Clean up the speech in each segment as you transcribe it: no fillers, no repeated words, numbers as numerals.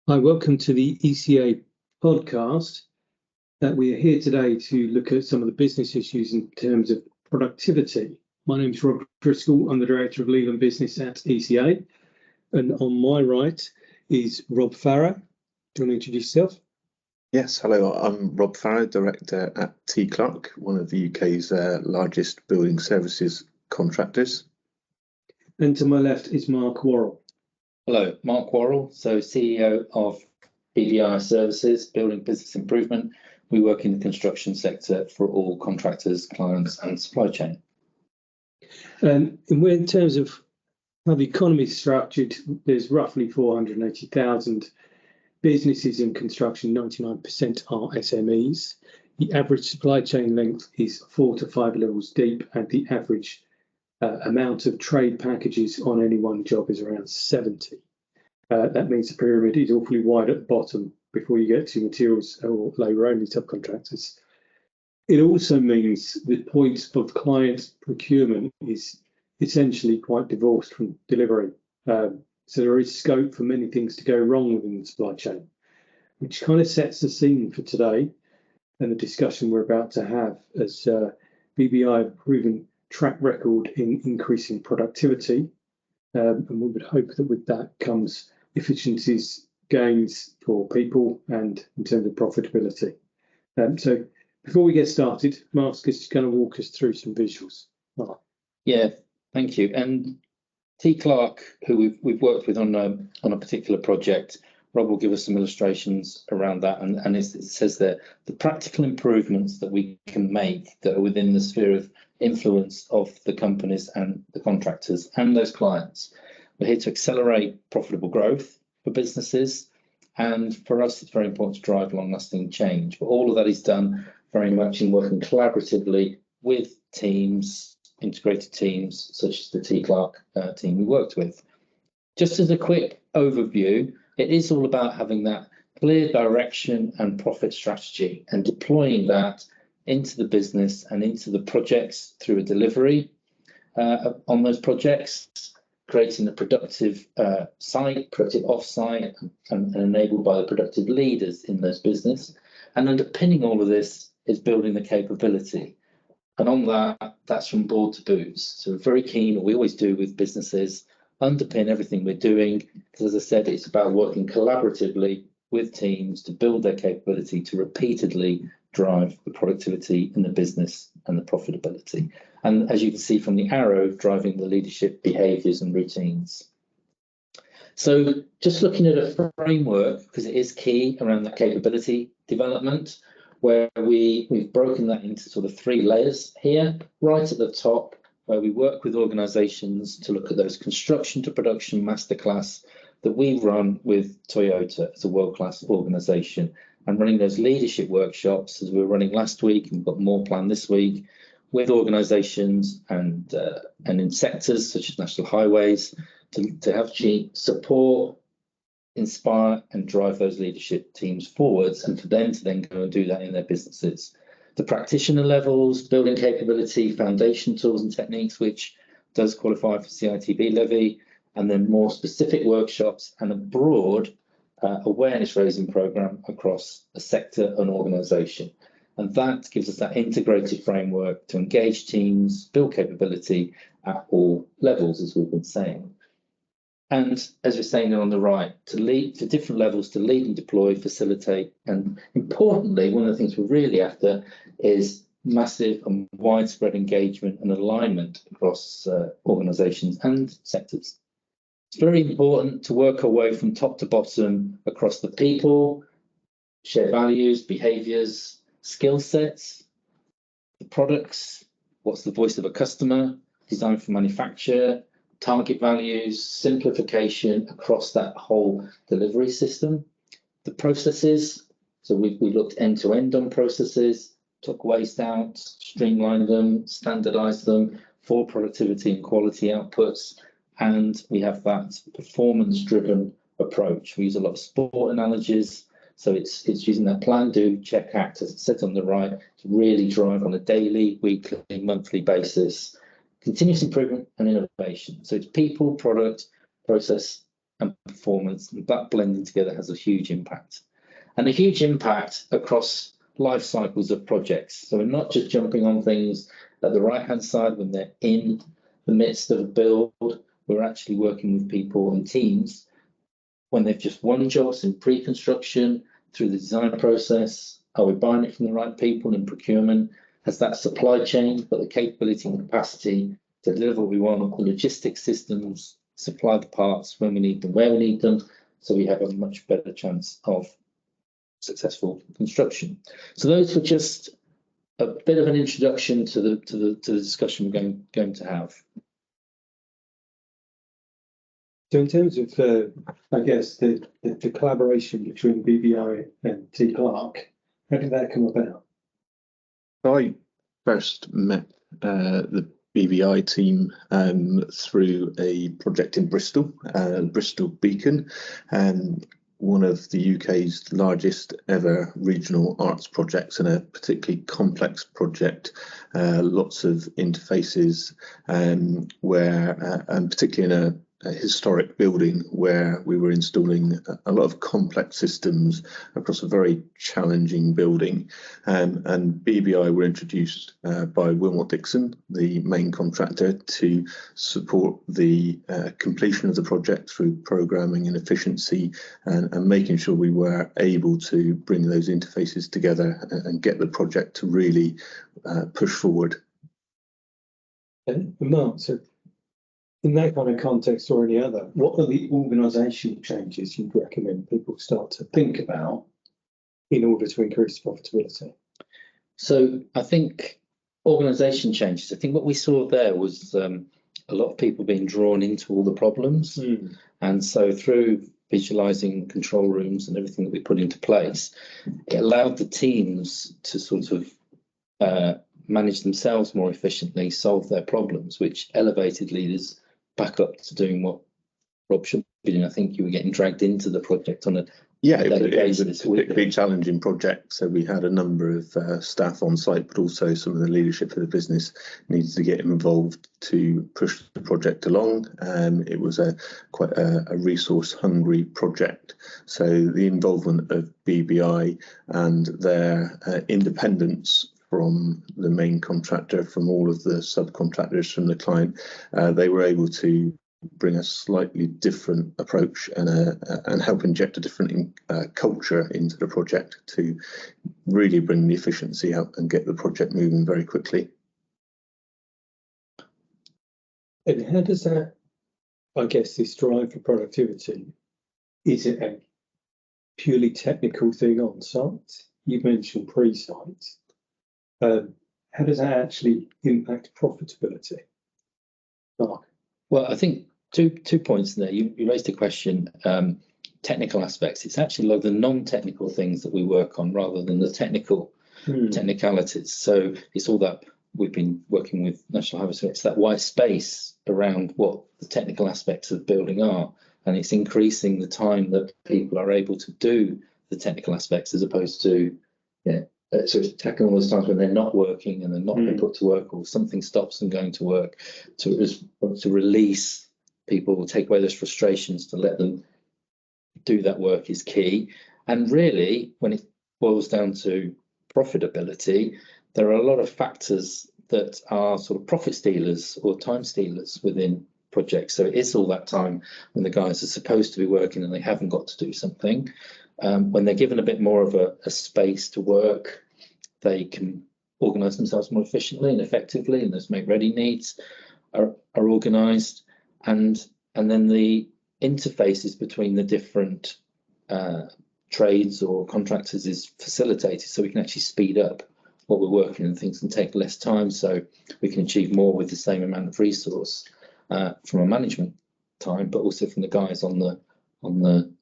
Hi, welcome to the ECA podcast. We are here today to look at some of the business issues in terms of productivity. My name is Rob Driscoll. I'm the Director of Legal and Business at ECA. And on my right is Rob Farrow. Do you want to introduce yourself? Yes, hello. I'm Rob Farrow, Director at TClarke, one of the UK's largest building services contractors. And to my left is Mark Worrell. Hello, Mark Worrell, CEO of BBI Services, Building Business Improvement. We work in the construction sector for all contractors, clients and supply chain. And in terms of how the economy is structured, there's roughly 480,000 businesses in construction, 99% are SMEs. The average supply chain length is 4 to 5 levels deep, and the average amount of trade packages on any one job is around 70. That means the pyramid is awfully wide at the bottom before you get to materials or labour-only subcontractors. It also means the point of client procurement is essentially quite divorced from delivery. So there is scope for many things to go wrong within the supply chain, which kind of sets the scene for today and the discussion we're about to have, as BBI have proven track record in increasing productivity, and we would hope that with that comes efficiencies, gains for people and in terms of profitability. So before we get started, Mark's just going to walk us through some visuals. Mark. Yeah, thank you. And TClarke, who we've worked with on a particular project, Rob will give us some illustrations around that, and it says there the practical improvements that we can make that are within the sphere of influence of the companies and the contractors and those clients. We're here to accelerate profitable growth for businesses, and for us it's very important to drive long-lasting change. But all of that is done very much in working collaboratively with teams, integrated teams such as the TClarke team we worked with. Just as a quick overview, it is all about having that clear direction and profit strategy and deploying that into the business and into the projects through a delivery on those projects, creating a productive site, productive off-site, and enabled by the productive leaders in those business. And underpinning all of this is building the capability. And on that's from board to boots. So we're very keen, we always do with businesses, underpin everything we're doing, because as I said, it's about working collaboratively with teams to build their capability to repeatedly drive the productivity in the business and the profitability. And as you can see from the arrow, driving the leadership behaviours and routines. So just looking at a framework, because it is key around the capability development, where we've broken that into sort of 3 layers here, right at the top, where we work with organisations to look at those construction to production masterclass that we run with Toyota as a world-class organisation, and running those leadership workshops as we were running last week, and we've got more planned this week, with organisations and in sectors such as national highways to help support, inspire and drive those leadership teams forwards, and for them to then go and do that in their businesses. The practitioner levels, building capability, foundation tools and techniques, which does qualify for CITB levy, and then more specific workshops and a broad awareness raising programme across a sector and organisation. And that gives us that integrated framework to engage teams, build capability at all levels, as we've been saying. And as we're saying on the right, to lead to different levels, to lead and deploy, facilitate, and importantly, one of the things we're really after is massive and widespread engagement and alignment across organisations and sectors. It's very important to work our way from top to bottom across the people, share values, behaviours, skill sets, the products, what's the voice of a customer, design for manufacture, target values, simplification across that whole delivery system. The processes, so we looked end-to-end on processes, took waste out, streamlined them, standardised them for productivity and quality outputs, and we have that performance-driven approach. We use a lot of sport analogies, so it's using that plan, do, check, act, as it said on the right, to really drive on a daily, weekly, monthly basis continuous improvement and innovation. So it's people, product, process, and performance, and that blending together has a huge impact, and a huge impact across life cycles of projects. So we're not just jumping on things at the right hand side when they're in the midst of a build. We're actually working with people and teams when they've just won jobs in pre-construction, through the design process. Are we buying it from the right people in procurement? Has that supply chain got the capability and capacity to deliver what we want? The logistics systems supply the parts when we need them, where we need them, so we have a much better chance of successful construction. So those were just a bit of an introduction to the discussion we're going to have. So in terms of, I guess, the collaboration between BBI and TClarke, how did that come about? I first met the BBI team through a project in Bristol, Bristol Beacon, one of the UK's largest ever regional arts projects, and a particularly complex project, lots of interfaces, where, and particularly in a historic building where we were installing a lot of complex systems across a very challenging building. And BBI were introduced by Wilmot Dixon, the main contractor, to support the completion of the project through programming and efficiency, and making sure we were able to bring those interfaces together and get the project to really push forward. And Mark, so in that kind of context or any other, what are the organisational changes you'd recommend people start to think about in order to increase profitability? So I think organisation changes. I think what we saw there was a lot of people being drawn into all the problems. And so through visualising control rooms and everything that we put into place, it allowed the teams to sort of manage themselves more efficiently, solve their problems, which elevated leaders back up to doing what Rob should be doing. I think you were getting dragged into the project on a it was a particularly challenging project. So we had a number of staff on site, but also some of the leadership of the business needed to get involved to push the project along. It was quite a resource-hungry project. So the involvement of BBI and their independence from the main contractor, from all of the subcontractors, from the client, they were able to bring a slightly different approach and help inject a different culture into the project to really bring the efficiency out and get the project moving very quickly. And how does that, I guess, this drive for productivity, is it a purely technical thing on site? You mentioned pre-site. How does that actually impact profitability? Mark? Well, I think two points there. You raised a question, technical aspects. It's actually a lot of the non-technical things that we work on rather than the technicalities. So it's all that we've been working with National Highways. It's that white space around what the technical aspects of building are, and it's increasing the time that people are able to do the technical aspects as opposed to, so it's tackling all those times when they're not working and they're not being put to work, or something stops them going to work, to release people, take away those frustrations, to let them do that work is key. And really, when it boils down to profitability, there are a lot of factors that are sort of profit stealers or time stealers within projects. So it is all that time when the guys are supposed to be working and they haven't got to do something. When they're given a bit more of a space to work, they can organise themselves more efficiently and effectively, and those make-ready needs are organised, and then the interfaces between the different trades or contractors is facilitated, so we can actually speed up what we're working and things can take less time, so we can achieve more with the same amount of resource from a management time, but also from the guys on the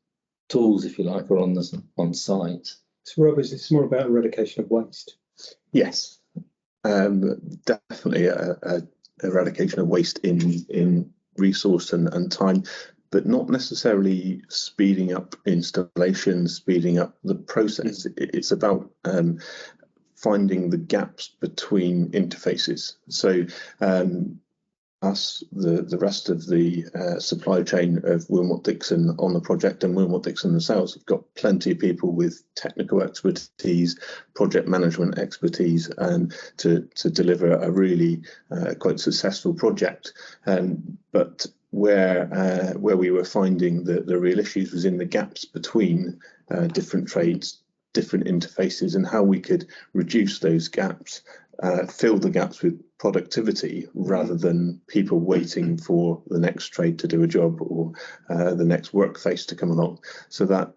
tools, if you like, or on site. So Rob, is this more about eradication of waste? Yes, definitely a eradication of waste in resource and time, but not necessarily speeding up installation, speeding up the process. It's about finding the gaps between interfaces. So us, the rest of the supply chain of Wilmot Dixon on the project, and Wilmot Dixon themselves have got plenty of people with technical expertise, project management expertise, to deliver a really quite successful project. But where we were finding the real issues was in the gaps between different trades, different interfaces, and how we could reduce those gaps, fill the gaps with productivity rather than people waiting for the next trade to do a job or the next work face to come along. So that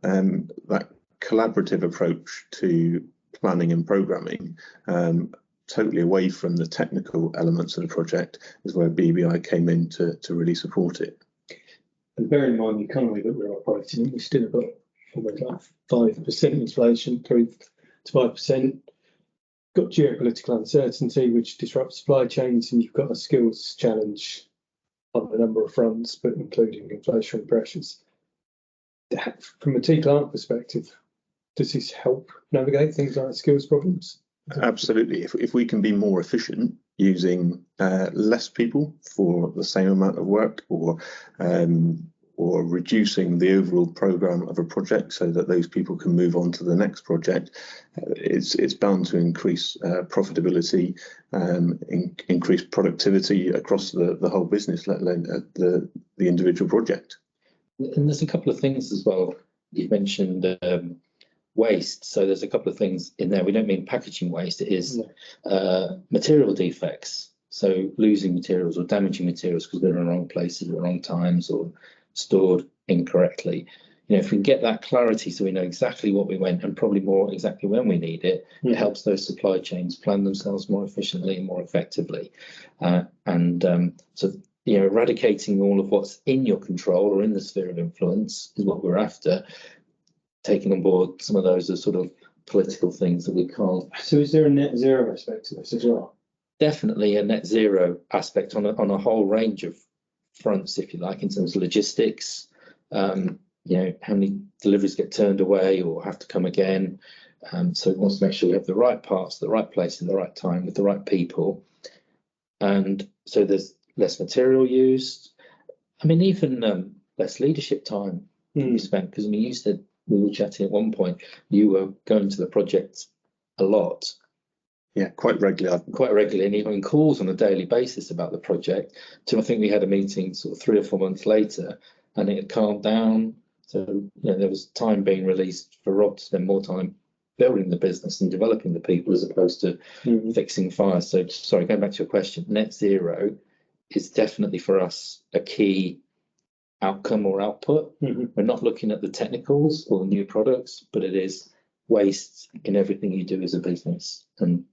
collaborative approach to planning and programming, totally away from the technical elements of the project, is where BBI came in to really support it. And bear in mind the economy that we're operating in, we've still got almost like 5% inflation, 3 to 5%. Got geopolitical uncertainty, which disrupts supply chains, and you've got a skills challenge on a number of fronts, but including inflationary pressures. From a TClarke perspective, does this help navigate things like skills problems? Absolutely. If we can be more efficient using less people for the same amount of work, or reducing the overall program of a project so that those people can move on to the next project, it's bound to increase profitability, increase productivity across the whole business, let alone the individual project. And there's a couple of things as well. You mentioned waste, so there's a couple of things in there. We don't mean packaging waste, it is material defects, so losing materials or damaging materials because they're in the wrong places at the wrong times or stored incorrectly. You know, if we can get that clarity so we know exactly what we want and probably more exactly when we need it, it helps those supply chains plan themselves more efficiently and more effectively. So, you know, eradicating all of what's in your control or in the sphere of influence is what we're after. Taking on board some of those as sort of political things that we can't. So is there a net zero aspect to this as well? Definitely a net zero aspect on a whole range of fronts, if you like, in terms of logistics. You know, how many deliveries get turned away or have to come again. So we want to make sure we have the right parts, the right place, in the right time with the right people. And so there's less material used. I mean, even less leadership time can be spent, because I mean, you said, we were chatting at one point, you were going to the project a lot. Yeah, quite regularly. And even calls on a daily basis about the project. So I think we had a meeting sort of 3 or 4 months later, and it had calmed down. So, you know, there was time being released for Rob to spend more time building the business and developing the people as opposed to fixing fires. So, sorry, going back to your question, net zero is definitely for us a key outcome or output. We're not looking at the technicals or new products, but it is waste in everything you do as a business and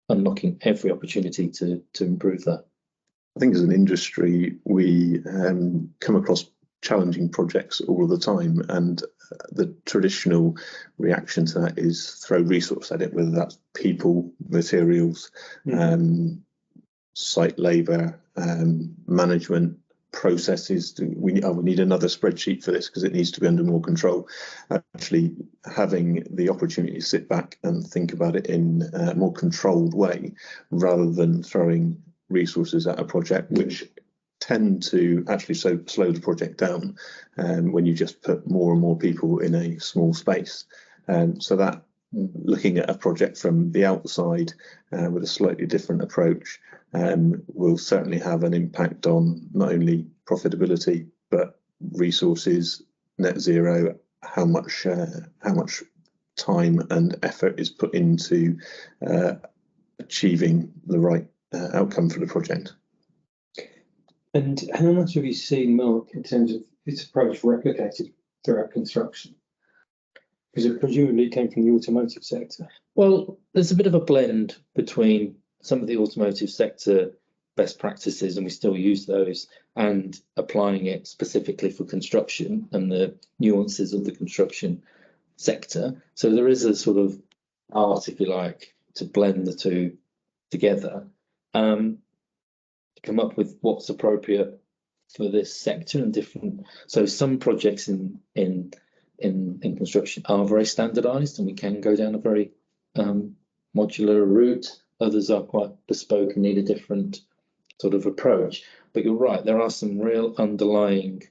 unlocking every opportunity to improve that. I think as an industry, we come across challenging projects all the time, and the traditional reaction to that is throw resource at it, whether that's people, materials, site labour, management, processes. We need another spreadsheet for this because it needs to be under more control. Actually, having the opportunity to sit back and think about it in a more controlled way, rather than throwing resources at a project, which tend to actually slow the project down when you just put more and more people in a small space. So that, looking at a project from the outside with a slightly different approach, will certainly have an impact on not only profitability but resources, net zero, how much time and effort is put into achieving the right outcome for the project. And how much have you seen, Mark, in terms of this approach replicated throughout construction? Because it presumably came from the automotive sector. Well, there's a bit of a blend between some of the automotive sector best practices, and we still use those, and applying it specifically for construction and the nuances of the construction sector. So there is a sort of art, if you like, to blend the two together. To come up with what's appropriate for this sector and different. So some projects in construction are very standardized, and we can go down a very modular route. Others are quite bespoke and need a different sort of approach. But you're right, there are some real underlying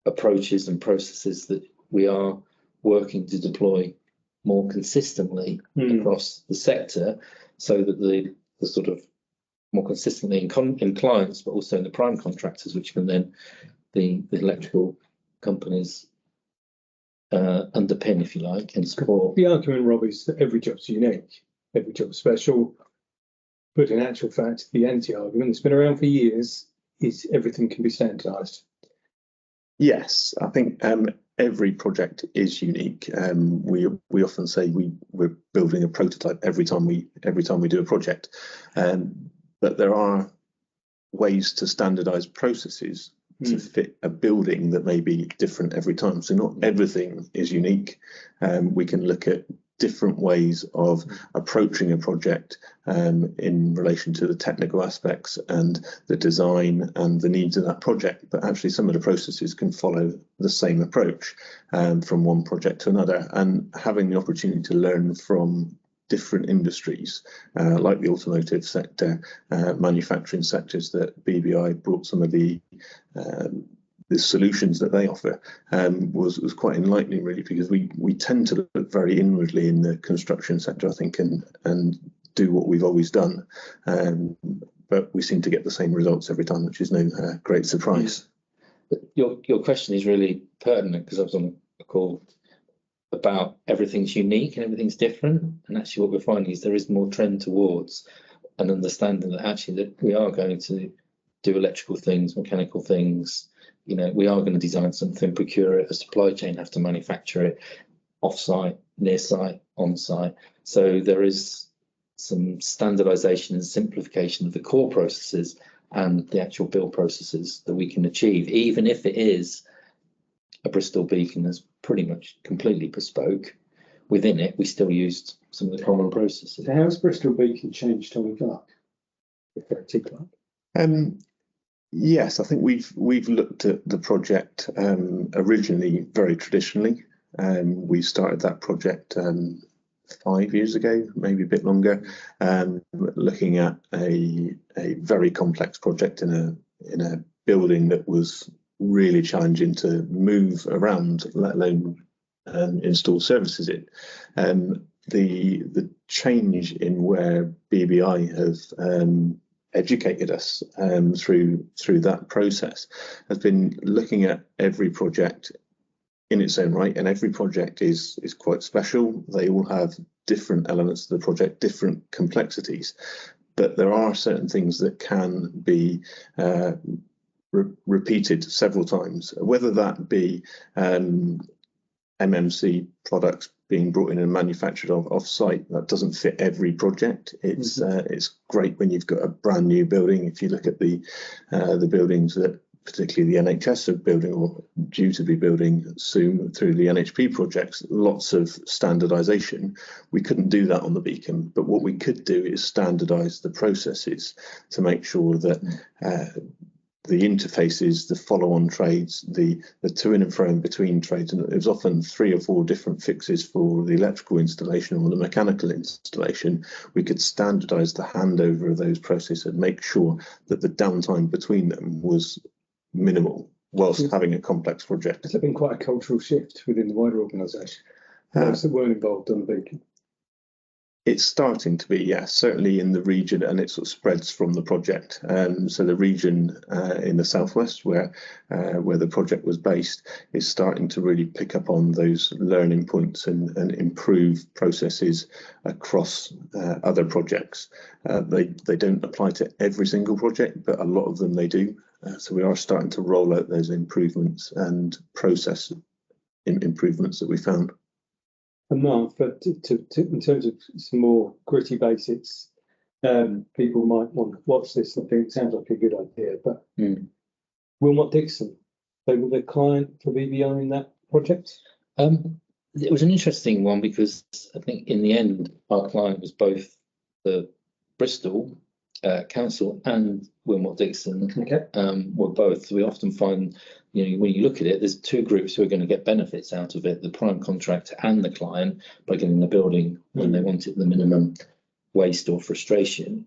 approaches and processes that we are working to deploy more consistently across the sector, so that the sort of more consistently in clients, but also in the prime contractors, which can then the electrical companies underpin, if you like, and support. The argument, Rob, is that every job's unique, every job's special. But in actual fact, the anti-argument that's been around for years is everything can be standardised. Yes, I think every project is unique. We often say we're building a prototype every time we do a project, but there are ways to standardise processes to fit a building that may be different every time. So not everything is unique. We can look at different ways of approaching a project in relation to the technical aspects and the design and the needs of that project. But actually some of the processes can follow the same approach from one project to another, and having the opportunity to learn from different industries like the automotive sector, manufacturing sectors, that BBI brought some of the solutions that they offer was quite enlightening, really, because we tend to look very inwardly in the construction sector, I think, and do what we've always done, but we seem to get the same results every time, which is no great surprise. Your question is really pertinent, because I was on a call about everything's unique and everything's different, and actually what we're finding is there is more trend towards an understanding that actually that we are going to do electrical things, mechanical things. You know, we are going to design something, procure it, a supply chain have to manufacture it off-site, near-site, on-site. So there is some standardization and simplification of the core processes and the actual build processes that we can achieve, even if it is a Bristol Beacon that's pretty much completely bespoke. Within it, we still used some of the common processes. So how's Bristol Beacon changed TClarke? Yes, I think we've looked at the project originally very traditionally. We started that project 5 years ago, maybe a bit longer, looking at a very complex project in a building that was really challenging to move around, let alone install services in. The change in where BBI have educated us through that process has been looking at every project in its own right, and every project is quite special. They all have different elements of the project, different complexities, but there are certain things that can be repeated several times, whether that be MMC products being brought in and manufactured off-site. That doesn't fit every project. It's great when you've got a brand new building. If you look at the buildings that particularly the NHS are building or due to be building soon through the NHP projects, lots of standardisation. We couldn't do that on the Beacon, but what we could do is standardise the processes to make sure that the interfaces, the follow-on trades, the to and fro in between trades, and it was often 3 or 4 different fixes for the electrical installation or the mechanical installation. We could standardise the handover of those processes and make sure that the downtime between them was minimal whilst having a complex project. Has there been quite a cultural shift within the wider organisation? Those that weren't involved on the Beacon? It's starting to be, yes, certainly in the region, and it sort of spreads from the project. So the region in the southwest, where the project was based, is starting to really pick up on those learning points and improve processes across other projects. They don't apply to every single project, but a lot of them they do. So we are starting to roll out those improvements and process improvements that we found. And Mark, but in terms of some more gritty basics, people might want to watch this and think it sounds like a good idea, but Wilmot Dixon, they were the client for BBI in that project? It was an interesting one, because I think in the end our client was both the Bristol Council and Wilmot Dixon. Okay. Were both. We often find, when you look at it, there's 2 groups who are going to get benefits out of it: the prime contractor and the client, by getting the building when they want it, the minimum waste or frustration.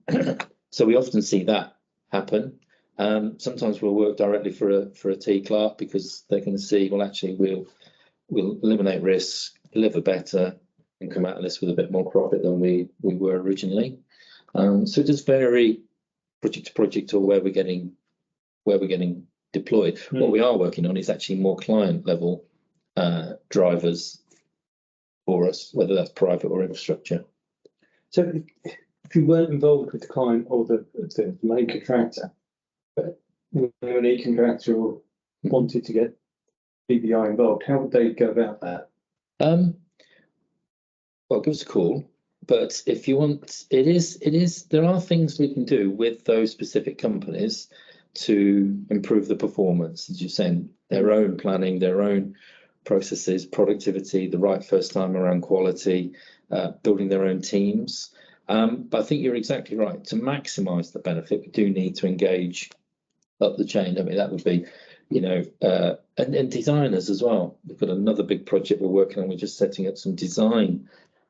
So we often see that happen. Sometimes we'll work directly for a TClarke because they can see, well, actually we'll eliminate risks, deliver better, and come out of this with a bit more profit than we were originally. So it does vary project to project or where we're getting deployed. What we are working on is actually more client level drivers for us, whether that's private or infrastructure. So if you weren't involved with the client or the main contractor, but an M&E contractor or wanted to get BBI involved, how would they go about that? Well, give us a call. But if you want, there are things we can do with those specific companies to improve the performance, as you're saying, their own planning, their own processes, productivity, the right first time around quality, building their own teams. But I think you're exactly right. To maximise the benefit, we do need to engage up the chain. I mean, that would be, and designers as well. We've got another big project we're working on. We're just setting up some design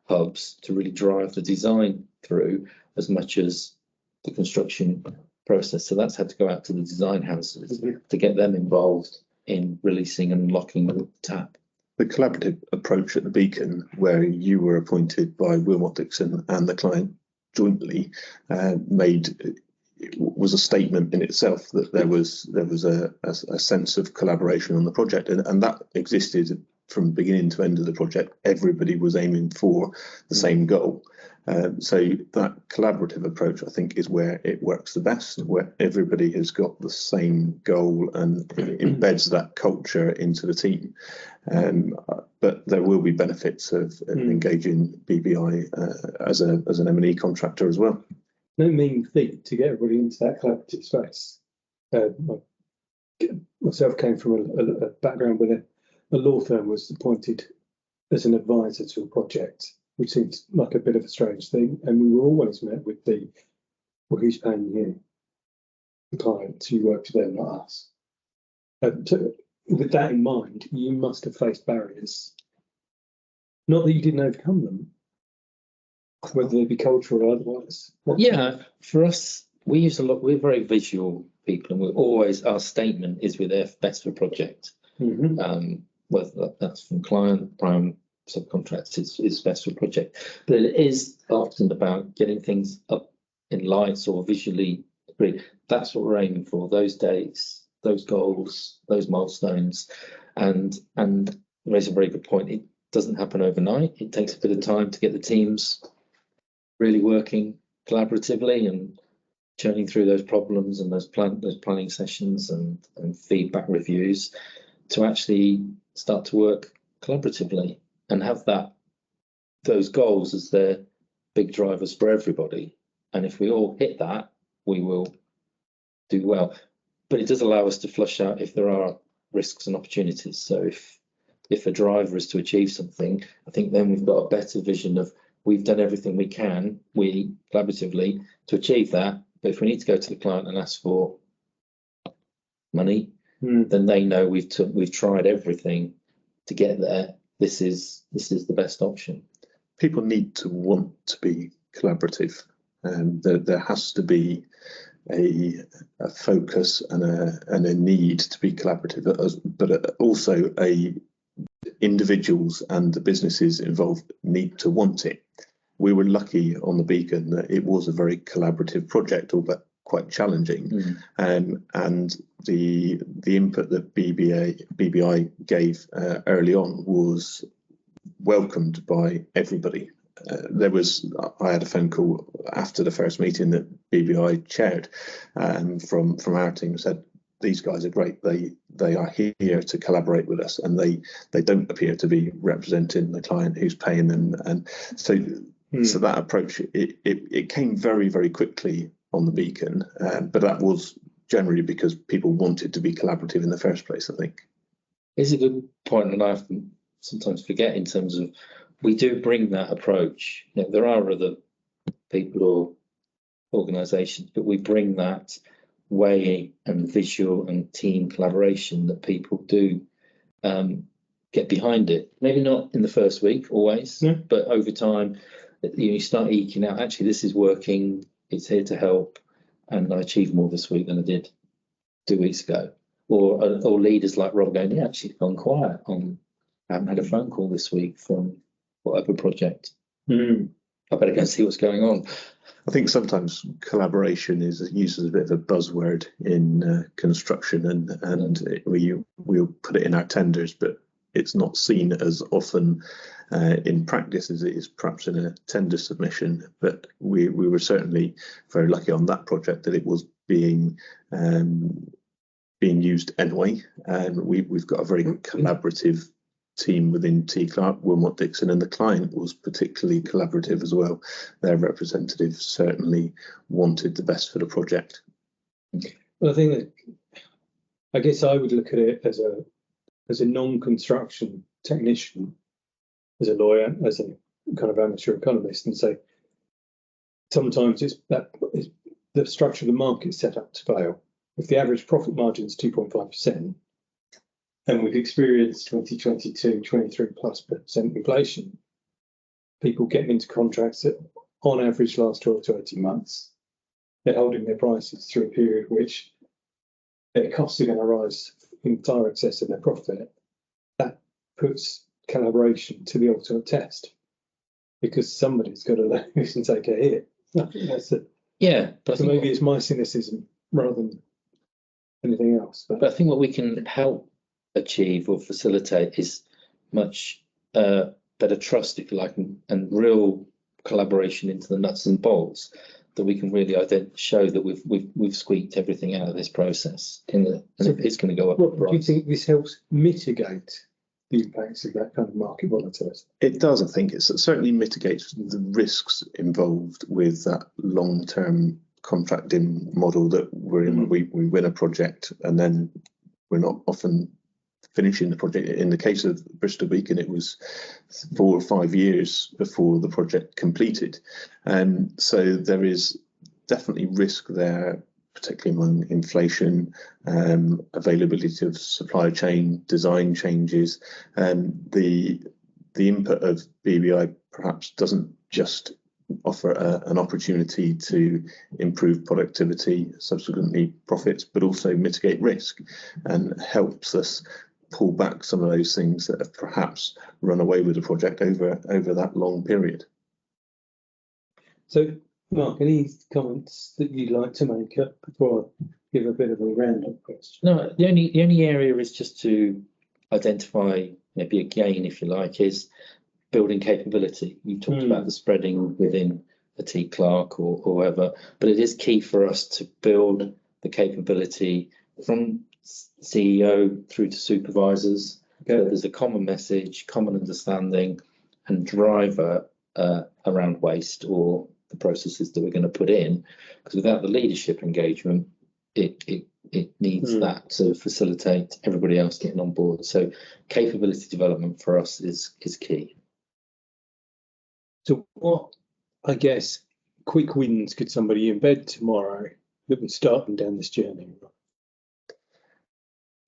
hubs to really drive the design through as much as the construction process. So that's had to go out to the design houses to get them involved in releasing and unlocking the tap. The collaborative approach at the Beacon, where you were appointed by Wilmot Dixon and the client jointly, was a statement in itself that there was a sense of collaboration on the project, and that existed from beginning to end of the project. Everybody was aiming for the same goal. So that collaborative approach, I think, is where it works the best, where everybody has got the same goal and embeds that culture into the team. But there will be benefits of engaging BBI as an M&E contractor as well. No mean feat to get everybody into that collaborative space. Myself came from a background where a law firm was appointed as an advisor to a project, which seemed like a bit of a strange thing. And we were always met with well, who's paying you? The clients, you work for them, not us. So with that in mind, you must have faced barriers. Not that you didn't overcome them, whether they be cultural or otherwise. Yeah, for us, we use a lot. We're very visual people, and we're always, our statement is we're there best for project. Whether that's from client, prime, subcontractors, is best for project. But it is often about getting things up in lights or visually agreed. That's what we're aiming for, those days, those goals, those milestones. And you raise a very good point. It doesn't happen overnight. It takes a bit of time to get the teams really working collaboratively and churning through those problems and those planning sessions and feedback reviews to actually start to work collaboratively and have those goals as their big drivers for everybody. And if we all hit that, we will do well. But it does allow us to flush out if there are risks and opportunities. So if a driver is to achieve something, I think then we've got a better vision of we've done everything we can, we collaboratively, to achieve that. But if we need to go to the client and ask for money, then they know we've tried everything to get there. This is the best option. People need to want to be collaborative, and there has to be a focus and a need to be collaborative, but also individuals and the businesses involved need to want it. We were lucky on the Beacon that it was a very collaborative project, albeit quite challenging, and the input that BBI gave early on was welcomed by everybody. I had a phone call after the first meeting that BBI chaired from our team, said these guys are great. They are here to collaborate with us, and they don't appear to be representing the client who's paying them. And so that approach, it came very, very quickly on the Beacon, but that was generally because people wanted to be collaborative in the first place, I think. It's a good point, and I often sometimes forget in terms of we do bring that approach. There are other people or organisations, but we bring that way and visual and team collaboration that people do get behind it. Maybe not in the first week always, but over time you start eking out, actually this is working, it's here to help, and I achieved more this week than I did 2 weeks ago. Or leaders like Rob going, yeah, actually gone quiet on, I haven't had a phone call this week from whatever project. I better go and see what's going on. I think sometimes collaboration is used as a bit of a buzzword in construction, and we'll put it in our tenders, but it's not seen as often in practice as it is perhaps in a tender submission. But we were certainly very lucky on that project that it was being used anyway, and we've got a very collaborative team within TClarke, Wilmot Dixon, and the client was particularly collaborative as well. Their representative certainly wanted the best for the project. Well, I think that, I guess I would look at it as a non-construction technician, as a lawyer, as a kind of amateur economist, and say sometimes it's the structure of the market set up to fail. If the average profit margin is 2.5%, and we've experienced 2022, 23+% inflation, people getting into contracts that on average last 12 to 18 months, they're holding their prices through a period which their costs are going to rise in far excess of their profit. That puts collaboration to the ultimate test, because somebody's got to lose and take a hit. I think that's it. Yeah, but so maybe it's my cynicism rather than anything else. But I think what we can help achieve or facilitate is much better trust, if you like, and real collaboration into the nuts and bolts, that we can really show that we've squeaked everything out of this process it's going to go up. Do you think this helps mitigate the impacts of that kind of market volatility? It does. I think it certainly mitigates the risks involved with that long-term contracting model that we're in. We win a project and then we're not often finishing the project. In the case of Bristol Beacon, it was 4 or 5 years before the project completed. So there is definitely risk there, particularly among inflation, availability of supply chain, design changes, and the input of BBI perhaps doesn't just offer an opportunity to improve productivity, subsequently profits, but also mitigate risk, and helps us pull back some of those things that have perhaps run away with the project over that long period. So, Mark, any comments that you'd like to make up before I give a bit of a round-up question? No, the only area is just to identify, maybe again, if you like, is building capability. You talked about the spreading within the TClarke or whoever, but it is key for us to build the capability from CEO through to supervisors. So there's a common message, common understanding, and driver around waste or the processes that we're going to put in. Because without the leadership engagement, it needs that to facilitate everybody else getting on board. So capability development for us is key. So what, I guess, quick wins could somebody embed tomorrow that would start them down this journey?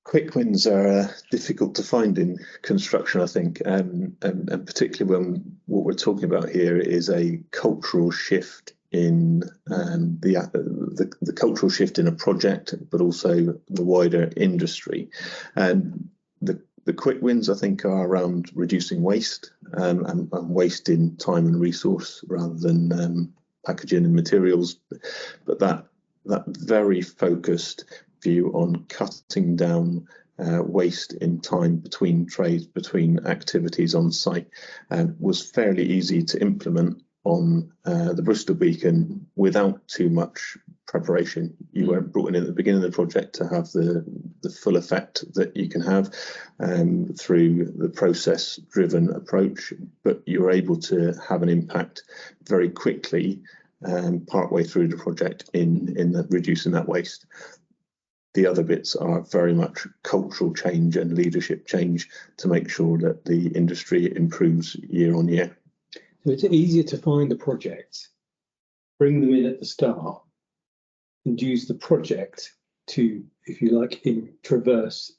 Quick wins are difficult to find in construction, I think, and particularly when what we're talking about here is a cultural shift in the cultural shift in a project, but also the wider industry. And the quick wins, I think, are around reducing waste and waste in time and resource rather than packaging and materials. But that very focused view on cutting down waste in time between trades, between activities on site, was fairly easy to implement on the Bristol Beacon without too much preparation. You weren't brought in at the beginning of the project to have the full effect that you can have through the process-driven approach, but you're able to have an impact very quickly partway through the project in reducing that waste. The other bits are very much cultural change and leadership change to make sure that the industry improves year on year. So it's easier to find a project, bring them in at the start, and use the project to, if you like, traverse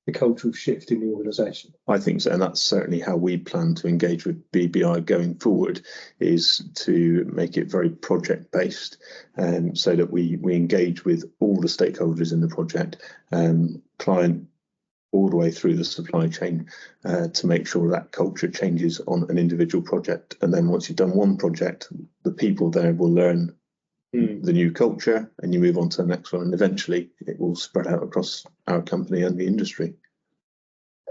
the cultural shift in the organisation. I think so, and that's certainly how we plan to engage with BBI going forward, is to make it very project based, so that we engage with all the stakeholders in the project, client all the way through the supply chain, to make sure that culture changes on an individual project. And then once you've done one project, the people there will learn the new culture, and you move on to the next one, and eventually it will spread out across our company and the industry.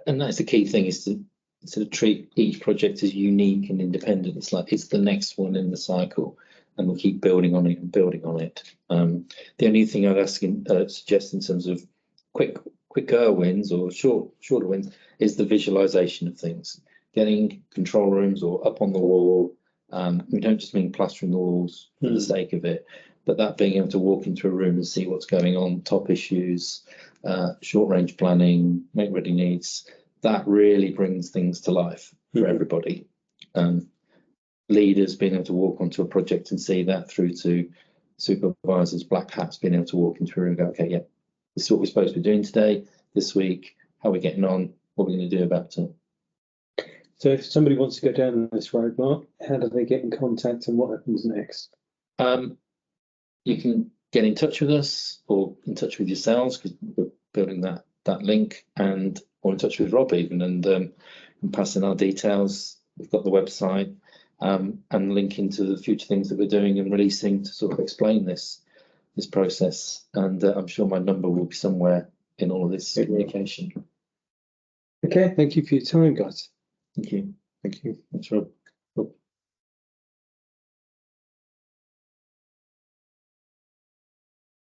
And that's the key thing, is to sort of treat each project as unique and independent. It's like it's the next one in the cycle, and we'll keep building on it and building on it. The only thing I'd suggest in terms of quicker wins or shorter wins is the visualization of things, getting control rooms or up on the wall. We don't just mean plastering the walls for the sake of it, but that being able to walk into a room and see what's going on, top issues, short range planning, make ready needs, that really brings things to life for everybody. Leaders being able to walk onto a project and see that, through to supervisors, black hats, being able to walk into a room and go, okay, yeah, this is what we're supposed to be doing today, this week, how are we getting on, what are we going to do about it. So if somebody wants to go down this road, Mark, how do they get in contact and what happens next? You can get in touch with us or in touch with yourselves, because we're building that link, and or in touch with Rob even, and passing our details. We've got the website, and link into the future things that we're doing and releasing to sort of explain this process. And I'm sure my number will be somewhere in all of this communication. Okay, thank you for your time, guys. Thank you. Thank you. Thanks, Rob.